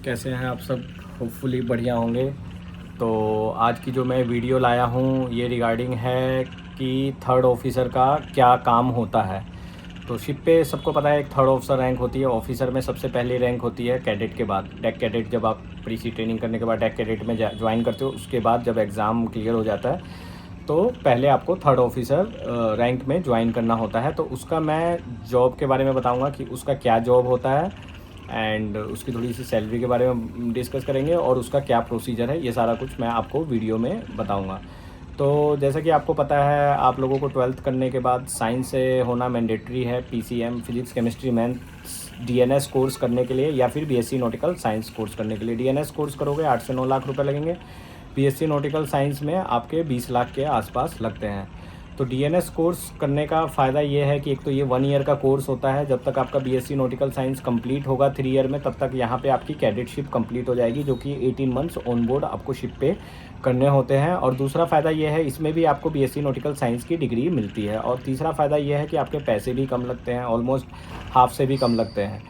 कैसे हैं आप सब? होपफुली बढ़िया होंगे। तो आज की जो मैं वीडियो लाया हूँ ये रिगार्डिंग है कि थर्ड ऑफिसर का क्या काम होता है। तो शिप पे सबको पता है एक थर्ड ऑफिसर रैंक होती है। ऑफिसर में सबसे पहली रैंक होती है कैडेट के बाद। डेक कैडेट, जब आप प्रीसी ट्रेनिंग करने के बाद डेक कैडेट में ज्वाइन करते हो, उसके बाद जब एग्ज़ाम क्लियर हो जाता है तो पहले आपको थर्ड ऑफिसर रैंक में ज्वाइन करना होता है। तो उसका मैं जॉब के बारे में बताऊंगा कि उसका क्या जॉब होता है एंड उसकी थोड़ी सी सैलरी के बारे में डिस्कस करेंगे और उसका क्या प्रोसीजर है, ये सारा कुछ मैं आपको वीडियो में बताऊंगा। तो जैसा कि आपको पता है, आप लोगों को 12th करने के बाद साइंस से होना मैंडेटरी है। PCM physics chemistry maths DNS course करने के लिए या फिर बीएससी नॉटिकल साइंस कोर्स करने के लिए। डीएनएस कोर्स करोगे 8 से 9 लाख रुपए लगेंगे। बीएससी नॉटिकल साइंस में आपके 20 लाख के आसपास लगते हैं। तो डीएनएस कोर्स करने का फ़ायदा ये है कि एक तो ये 1 ईयर का कोर्स होता है। जब तक आपका बीएससी नॉटिकल साइंस कंप्लीट होगा 3 ईयर में, तब तक यहाँ पे आपकी कैडेटशिप कंप्लीट हो जाएगी, जो कि 18 मंथ्स ऑन बोर्ड आपको शिप पे करने होते हैं। और दूसरा फ़ायदा ये है, इसमें भी आपको बीएससी नॉटिकल साइंस की डिग्री मिलती है। और तीसरा फ़ायदा ये है कि आपके पैसे भी कम लगते हैं, ऑलमोस्ट हाफ से भी कम लगते हैं।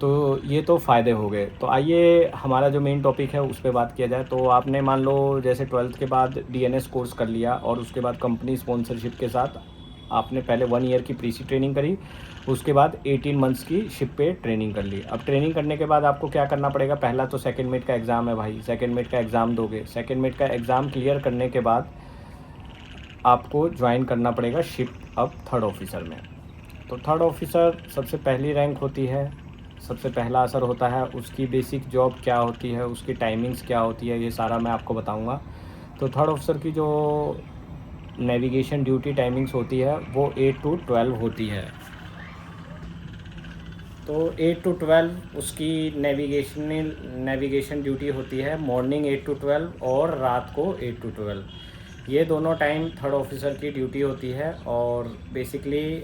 तो ये तो फ़ायदे हो गए। तो आइए हमारा जो मेन टॉपिक है उस पर बात किया जाए। तो आपने मान लो जैसे 12th के बाद डीएनएस कोर्स कर लिया और उसके बाद कंपनी स्पॉन्सरशिप के साथ आपने पहले 1 ईयर की प्रीसी ट्रेनिंग करी, उसके बाद 18 मंथ्स की शिप पे ट्रेनिंग कर ली। अब ट्रेनिंग करने के बाद आपको क्या करना पड़ेगा? पहला तो सेकेंड मेट का एग्ज़ाम है भाई। सेकेंड मेट का एग्ज़ाम दोगे। सेकेंड मेट का एग्ज़ाम क्लियर करने के बाद आपको ज्वाइन करना पड़ेगा शिप अब थर्ड ऑफिसर में। तो थर्ड ऑफिसर सबसे पहली रैंक होती है, सबसे पहला असर होता है। उसकी बेसिक जॉब क्या होती है, उसकी टाइमिंग्स क्या होती है, ये सारा मैं आपको बताऊंगा। तो थर्ड ऑफिसर की जो नेविगेशन ड्यूटी टाइमिंग्स होती है वो 8 to 12 होती है। तो 8 to 12 उसकी नेविगेशन ड्यूटी होती है। मॉर्निंग 8 to 12 और रात को 8 to 12, ये दोनों टाइम थर्ड ऑफिसर की ड्यूटी होती है। और बेसिकली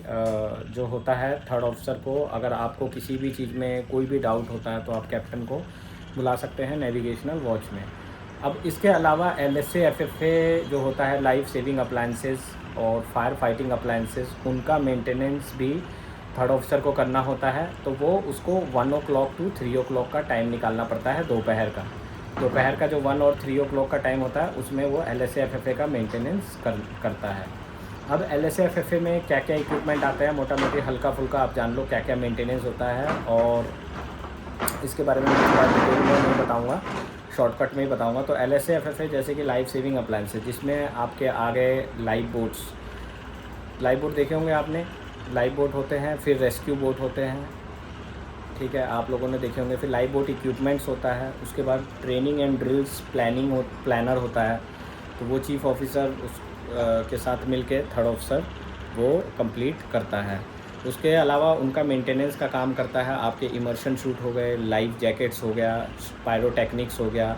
जो होता है थर्ड ऑफिसर को, अगर आपको किसी भी चीज़ में कोई भी डाउट होता है तो आप कैप्टन को बुला सकते हैं नेविगेशनल वॉच में। अब इसके अलावा एलएसए एफएफए जो होता है, लाइफ सेविंग अप्लायंसेस और फायर फाइटिंग अप्लायंसेस, उनका मेंटेनेंस भी थर्ड ऑफिसर को करना होता है। तो वो उसको 1 o'clock to 3 o'clock का टाइम निकालना पड़ता है दोपहर का। दोपहर का जो 1 और 3 o'clock का टाइम होता है उसमें वो एलएसए एफएफए का मेंटेनेंस करता है। अब एलएसए एफएफए में क्या क्या इक्विपमेंट आता है, मोटा मोटी हल्का फुल्का आप जान लो क्या क्या मेंटेनेंस होता है। और इसके बारे में मैं थोड़ा डिटेल में नहीं बताऊँगा, शॉर्टकट में ही बताऊँगा। तो एलएसए एफएफए जैसे कि लाइफ सेविंग अप्लायंसेस, जिसमें आपके आ गए लाइफ बोट देखे होंगे आपने। लाइफ बोट होते हैं, फिर रेस्क्यू बोट होते हैं, ठीक है, आप लोगों ने देखे होंगे। फिर लाइफ बोट इक्विपमेंट्स होता है। उसके बाद ट्रेनिंग एंड ड्रिल्स प्लानर होता है। तो वो चीफ़ ऑफिसर के साथ मिलके थर्ड ऑफिसर वो कंप्लीट करता है। उसके अलावा उनका मेंटेनेंस का काम करता है आपके इमर्शन शूट हो गए, लाइफ जैकेट्स हो गया, पायरोटेक्निक्स हो गया।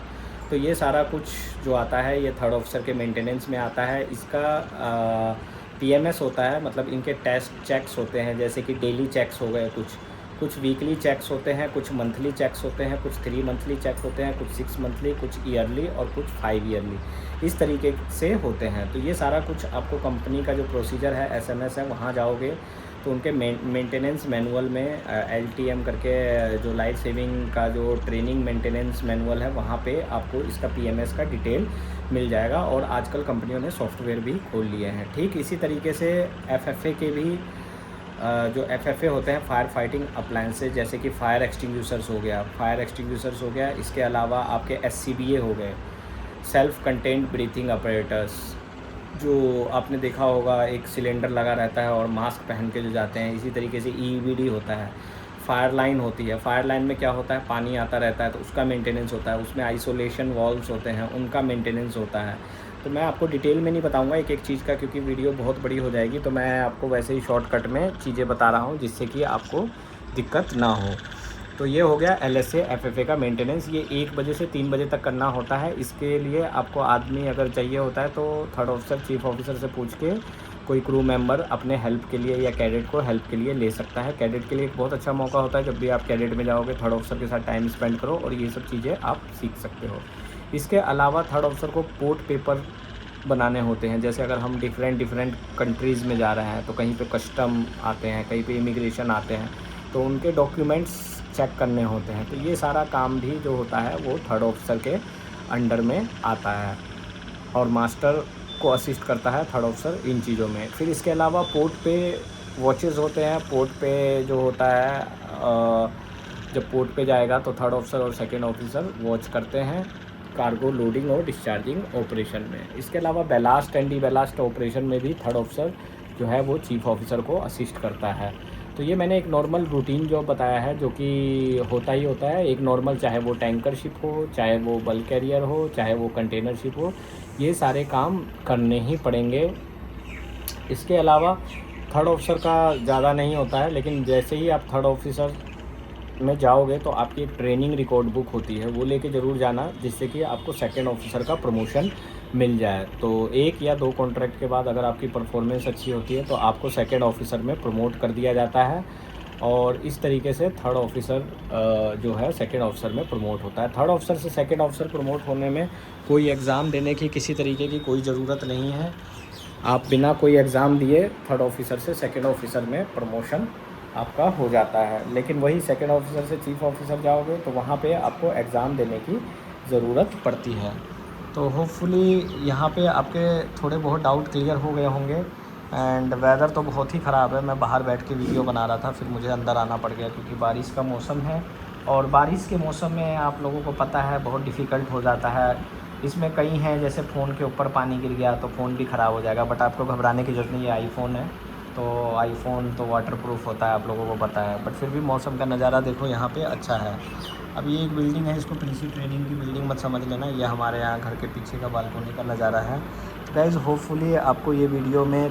तो ये सारा कुछ जो आता है ये थर्ड ऑफिसर के मेंटेनेंस में आता है। इसका पीएमएस होता है, मतलब इनके टेस्ट चेक्स होते हैं, जैसे कि डेली चेक्स हो गए, कुछ वीकली चेक्स होते हैं, कुछ मंथली चेक्स होते हैं, कुछ 3 मंथली चेक्स होते हैं, कुछ 6 मंथली, कुछ ईयरली और कुछ 5 ईयरली, इस तरीके से होते हैं। तो ये सारा कुछ आपको कंपनी का जो प्रोसीजर है, एसएमएस है, वहाँ जाओगे तो उनके मेंटेनेंस मैनुअल में एलटीएम करके जो लाइफ सेविंग का जो ट्रेनिंग मेंटेनेंस मैनुअल है, वहाँ पे आपको इसका पीएमएस का डिटेल मिल जाएगा। और आजकल कंपनियों ने सॉफ्टवेयर भी खोल लिए हैं। ठीक इसी तरीके से एफएफए के भी जो एफएफए होते हैं, फायर फाइटिंग अप्लायंसेस, जैसे कि फायर एक्सटिंग्विशर्स हो गया। इसके अलावा आपके एससीबीए हो गए, सेल्फ कंटेन्ड ब्रीथिंग अपरेटर्स, जो आपने देखा होगा एक सिलेंडर लगा रहता है और मास्क पहन के जो जाते हैं। इसी तरीके से ईवीडी होता है। फायर लाइन होती है। फायर लाइन में क्या होता है, पानी आता रहता है तो उसका मेंटेनेंस होता है। उसमें आइसोलेशन वॉल्व्स होते हैं, उनका मेंटेनेंस होता है। तो मैं आपको डिटेल में नहीं बताऊंगा एक एक चीज़ का, क्योंकि वीडियो बहुत बड़ी हो जाएगी। तो मैं आपको वैसे ही शॉर्टकट में चीज़ें बता रहा हूँ जिससे कि आपको दिक्कत ना हो। तो ये हो गया एलएसए एफएफए का मेंटेनेंस। ये 1 बजे से 3 बजे तक करना होता है। इसके लिए आपको आदमी अगर चाहिए होता है तो थर्ड ऑफिसर चीफ ऑफिसर से पूछ के कोई क्रू मेंबर अपने हेल्प के लिए या कैडेट को हेल्प के लिए ले सकता है। कैडेट के लिए एक बहुत अच्छा मौका होता है, जब भी आप कैडेट में जाओगे थर्ड ऑफिसर के साथ टाइम स्पेंड करो और ये सब चीज़ें आप सीख सकते हो। इसके अलावा थर्ड ऑफिसर को पोर्ट पेपर बनाने होते हैं। जैसे अगर हम डिफरेंट कंट्रीज़ में जा रहे हैं तो कहीं पे कस्टम आते हैं, कहीं पे इमिग्रेशन आते हैं, तो उनके डॉक्यूमेंट्स चेक करने होते हैं। तो ये सारा काम भी जो होता है वो थर्ड ऑफिसर के अंडर में आता है और मास्टर को असिस्ट करता है थर्ड ऑफिसर इन चीज़ों में। फिर इसके अलावा पोर्ट पे वॉचेस होते हैं। पोर्ट पे जो होता है जब पोर्ट पे जाएगा तो थर्ड ऑफिसर और सेकंड ऑफिसर वॉच करते हैं कार्गो लोडिंग और डिस्चार्जिंग ऑपरेशन में। इसके अलावा ballast and D ballast operation में भी थर्ड ऑफिसर जो है वो चीफ ऑफिसर को असिस्ट करता है। तो ये मैंने एक नॉर्मल रूटीन जॉब बताया है जो कि होता ही होता है। एक नॉर्मल, चाहे वो टैंकर शिप हो, चाहे वो बल्क कैरियर हो, चाहे वो कंटेनर शिप हो, ये सारे काम करने ही पड़ेंगे। इसके अलावा थर्ड ऑफिसर का ज़्यादा नहीं होता है, लेकिन जैसे ही आप थर्ड ऑफिसर में जाओगे तो आपकी एक ट्रेनिंग रिकॉर्ड बुक होती है, वो लेके ज़रूर जाना, जिससे कि आपको सेकंड ऑफिसर का प्रमोशन मिल जाए। तो 1 या 2 कॉन्ट्रैक्ट के बाद अगर आपकी परफॉर्मेंस अच्छी होती है तो आपको सेकंड ऑफिसर में प्रमोट कर दिया जाता है और इस तरीके से थर्ड ऑफिसर जो है सेकंड ऑफिसर में प्रमोट होता है। थर्ड ऑफिसर से सेकंड ऑफिसर प्रमोट होने में कोई एग्ज़ाम देने की किसी तरीके की कोई ज़रूरत नहीं है। आप बिना कोई एग्ज़ाम दिए थर्ड ऑफिसर से सेकंड ऑफिसर में प्रमोशन आपका हो जाता है। लेकिन वही सेकंड ऑफिसर से चीफ ऑफिसर जाओगे तो वहाँ पे आपको एग्ज़ाम देने की ज़रूरत पड़ती है। तो होपफुली यहाँ पे आपके थोड़े बहुत डाउट क्लियर हो गए होंगे। एंड वेदर तो बहुत ही ख़राब है। मैं बाहर बैठ के वीडियो बना रहा था, फिर मुझे अंदर आना पड़ गया क्योंकि बारिश का मौसम है और बारिश के मौसम में आप लोगों को पता है बहुत डिफ़िकल्ट हो जाता है। इसमें कई हैं, जैसे फ़ोन के ऊपर पानी गिर गया तो फ़ोन भी ख़राब हो जाएगा, बट आपको घबराने की ज़रूरत नहीं है। आईफ़ोन है तो आईफ़ोन तो वाटरप्रूफ होता है, आप लोगों को पता है। बट फिर भी मौसम का नज़ारा देखो यहाँ पे अच्छा है। अब ये एक बिल्डिंग है, इसको प्रिंसी ट्रेनिंग की बिल्डिंग मत समझ लेना, ये हमारे यहाँ घर के पीछे का बालकनी का नज़ारा है। तो गाइज़ होपफुली आपको ये वीडियो में